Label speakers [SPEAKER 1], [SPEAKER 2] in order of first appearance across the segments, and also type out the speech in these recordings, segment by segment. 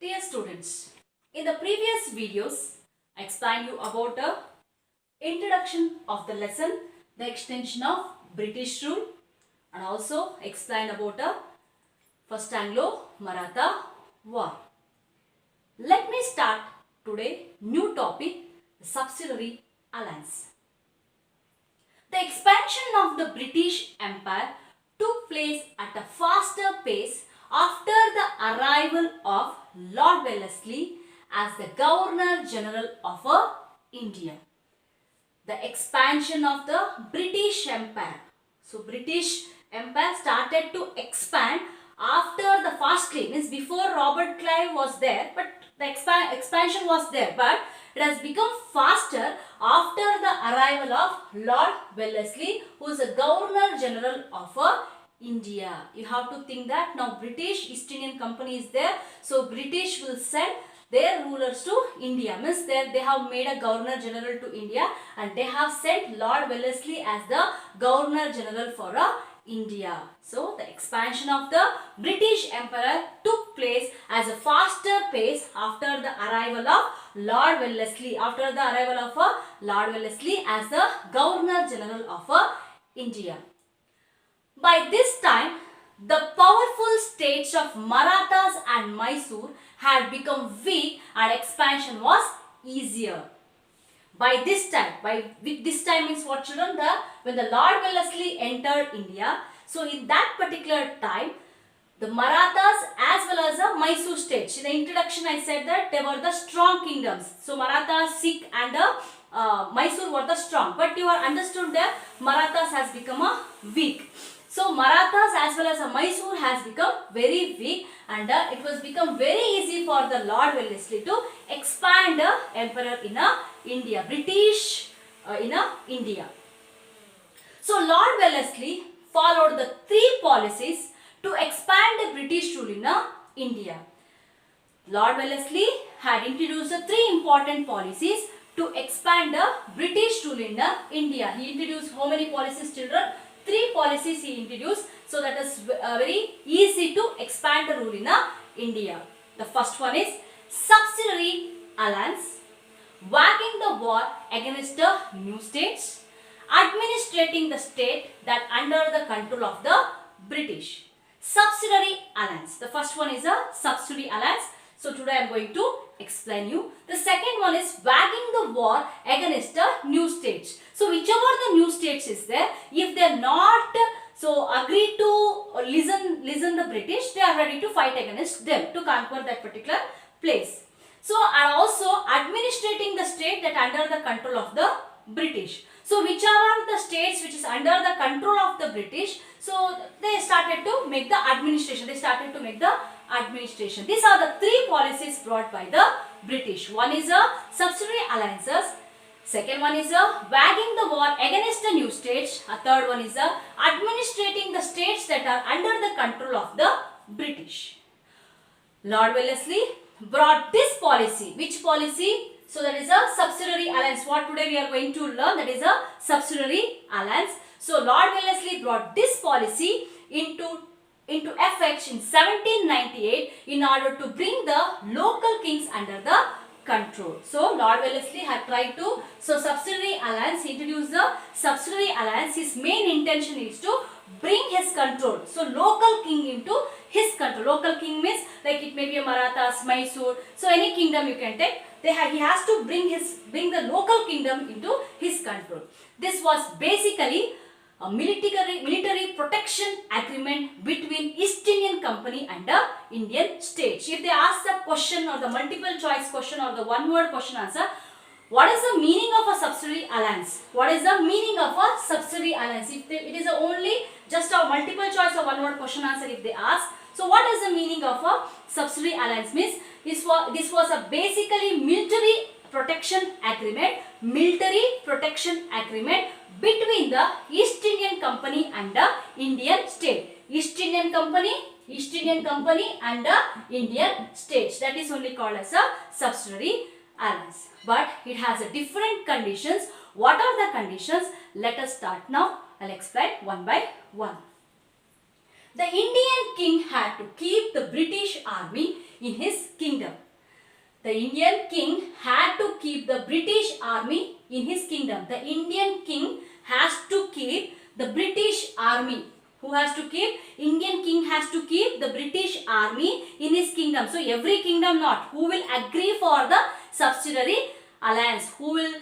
[SPEAKER 1] Dear students, in the previous videos, I explained you about the introduction of the lesson, the extension of British rule, and also explained about the First Anglo-Maratha War. Let me start today new topic, the subsidiary alliance. The expansion of the British Empire took place at a faster pace after the arrival of Lord Wellesley as the Governor General of India. The expansion of the British Empire. So British Empire started to expand after the fastly, means before Robert Clive was there, but the expansion was there, but it has become faster after the arrival of Lord Wellesley, who is the Governor General of India. You have to think that now British East Indian Company is there, so British will send their rulers to India, means they have made a Governor General to India and they have sent Lord Wellesley as the Governor General for India. So the expansion of the British Empire took place as a faster pace after the arrival of Lord Wellesley, Lord Wellesley as the Governor General of India. By this time, the powerful states of Marathas and Mysore had become weak and expansion was easier. By this time means what, children? When the Lord Wellesley entered India, so in that particular time, the Marathas as well as the Mysore states. In the introduction I said that they were the strong kingdoms. So Marathas, Sikh and Mysore were the strong. But you are understood that Marathas has become weak. So Marathas as well as Mysore has become very weak and it was become very easy for the Lord Wellesley to expand the emperor in India, British in India. So Lord Wellesley followed the three policies to expand the British rule in India. Lord Wellesley had introduced the three important policies to expand the British rule in India. He introduced how many policies, children? Three policies he introduced, so that is very easy to expand the rule in India. The first one is subsidiary alliance, waging the war against the new states, administrating the state that under the control of the British. Subsidiary alliance. The first one is a subsidiary alliance. So today I am going to explain you. The second one is waging the war against the new states. So whichever the new states is there, if they are not agree to listen the British, they are ready to fight against them to conquer that particular place. So and also administrating the state that under the control of the British. So whichever the states which is under the control of the British, so they started to make the administration. These are the three policies brought by the British. One is a subsidiary alliances. Second one is a waging the war against the new states. A third one is a administrating the states that are under the control of the British. Lord Wellesley brought this policy. Which policy? So that is a subsidiary alliance. What today we are going to learn, that is a subsidiary alliance. So Lord Wellesley brought this policy into effect in 1798 in order to bring the local kings under the control. So Lord Wellesley had tried to, subsidiary alliance, he introduced the subsidiary alliance. His main intention is to bring his control. So local king into his control. Local king means like it may be a Marathas, Mysore. So any kingdom you can take. He has to bring the local kingdom into his control. This was basically a military protection agreement between East Indian Company and the Indian states. If they ask the question or the multiple choice question or the one word question answer, what is the meaning of a subsidiary alliance? What is the meaning of a subsidiary alliance? If it is only just a multiple choice or one word question answer if they ask. So what is the meaning of a subsidiary alliance? Means this was a basically military protection agreement between the East Indian Company and the Indian state. East Indian Company and the Indian states. That is only called as a subsidiary alliance. But it has a different conditions. What are the conditions? Let us start now. I'll explain one by one. The Indian king had to keep the British army in his kingdom. The Indian king had to keep the British army in his kingdom. The Indian king has to keep the British army. Who has to keep? Indian king has to keep the British army in his kingdom. So every kingdom not. Who will agree for the subsidiary alliance? Who will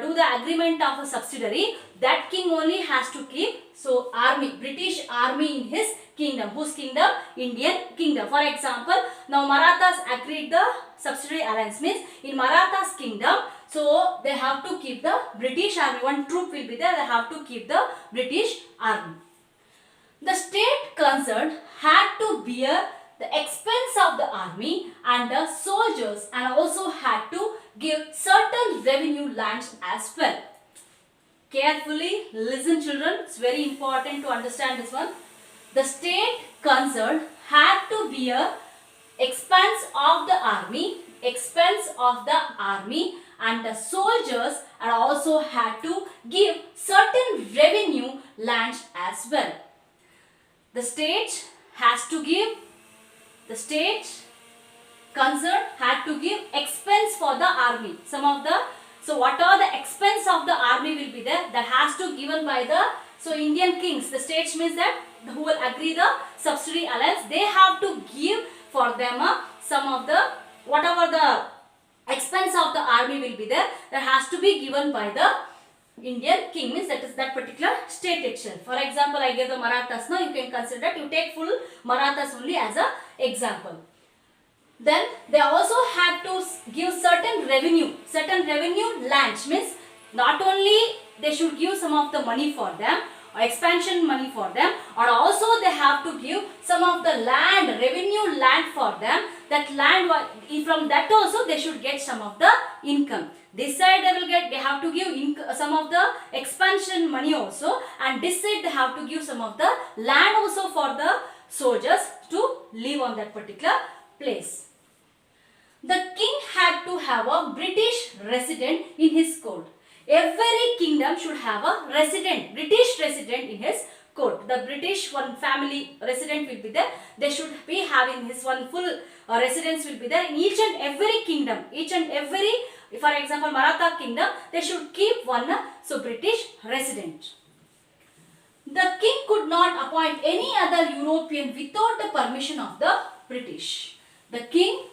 [SPEAKER 1] do the agreement of a subsidiary? That king only has to keep. So army, British army in his kingdom. Whose kingdom? Indian kingdom. For example, now Marathas agreed the subsidiary alliance, means in Marathas kingdom, so they have to keep the British army. One troop will be there. They have to keep the British army. The state concerned had to bear the expense of the army and the soldiers, and also had to give certain revenue lands as well. Carefully listen, children. It's very important to understand this one. The state concerned had to bear expense of the army and the soldiers, and also had to give certain revenue lands as well. The state concerned had to give expense for the army. So what are the expense of the army will be there, that has to given by the Indian kings. The states means that who will agree the subsidiary alliance, they have to give for them some of the whatever the expense of the army will be there, that has to be given by the Indian king, means that is that particular state itself. For example, I gave the Marathas. Now you can consider that, you take full Marathas only as a example. Then they also had to give certain revenue lands, means not only they should give some of the money for them, or expansion money for them, or also they have to give some of the revenue land for them. That land, from that also they should get some of the income. This side they have to give some of the expansion money also, and this side they have to give some of the land also for the soldiers to live on that particular place. The king had to have a British resident in his court. Every kingdom should have a British resident in his court. The British one family resident will be there. They should be having his one full residence will be there in each and every kingdom. For example, Maratha kingdom, they should keep one British resident. The king could not appoint any other European without the permission of the British. The king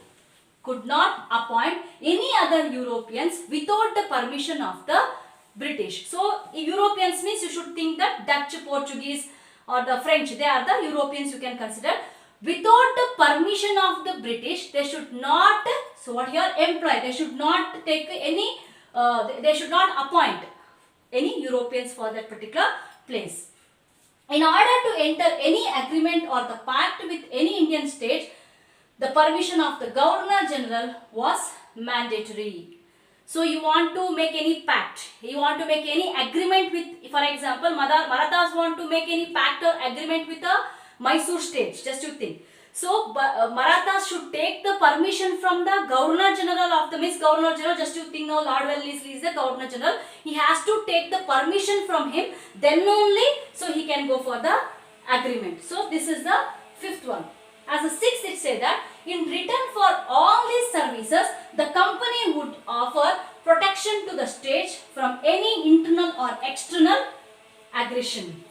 [SPEAKER 1] could not appoint any other Europeans without the permission of the British. So, Europeans means you should think that Dutch, Portuguese or the French, they are the Europeans you can consider. Without the permission of the British, they should not, employ, they should not take any, they should not appoint any Europeans for that particular place. In order to enter any agreement or the pact with any Indian state, the permission of the Governor General was mandatory. So you want to make any pact, you want to make any agreement with, for example, Marathas want to make any pact or agreement with the Mysore state, just you think. So Marathas should take the permission from the Governor General of the Governor General, just you think now Lord Wellesley is the Governor General. He has to take the permission from him, then only so he can go for the agreement. So this is the fifth one. As a sixth, it says that in return for all these services, the company would offer protection to the states from any internal or external aggression.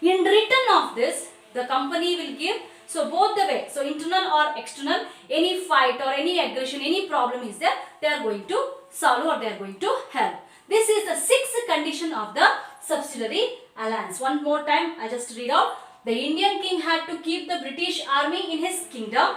[SPEAKER 1] In return of this, the company will give, so both the way, so internal or external, any fight or any aggression, any problem is there, they are going to solve or they are going to help. This is the sixth condition of the subsidiary alliance. One more time, I just read out. The Indian king had to keep the British army in his kingdom.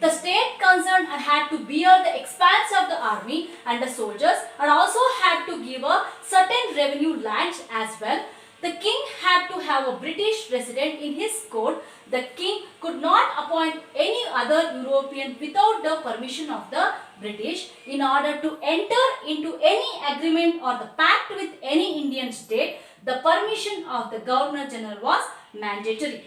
[SPEAKER 1] The state concerned had to bear the expense of the army and the soldiers, and also had to give a certain revenue lands as well. The king had to have a British resident in his court. The king could not appoint any other European without the permission of the British. In order to enter into any agreement or the pact with any Indian state, the permission of the Governor General was mandatory.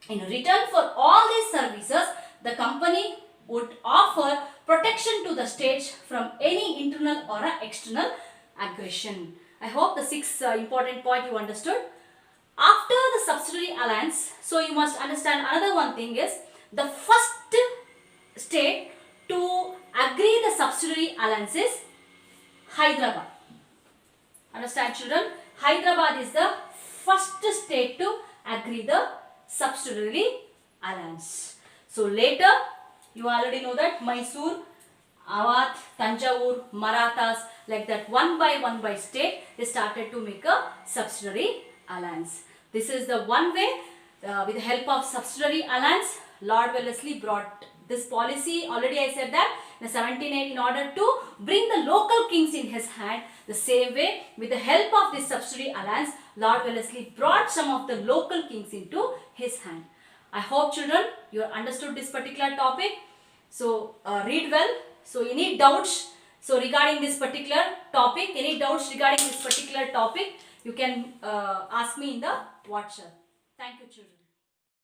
[SPEAKER 1] In return for all these services, the company would offer protection to the states from any internal or external aggression. I hope the sixth important point you understood. After the subsidiary alliance, so you must understand another one thing is the first state to agree the subsidiary alliance is Hyderabad. Understand children? Hyderabad is the first state to agree the subsidiary alliance. So later you already know that Mysore, Awadh, Tanjavur, Marathas, like that one by state they started to make a subsidiary alliance. This is the one way with the help of subsidiary alliance Lord Wellesley brought this policy. Already I said that in 1780 in order to bring the local kings in his hand. The same way with the help of this subsidiary alliance Lord Wellesley brought some of the local kings into his hand. I hope children you understood this particular topic. So read well. So any doubts regarding this particular topic, you can ask me in the WhatsApp. Thank you children.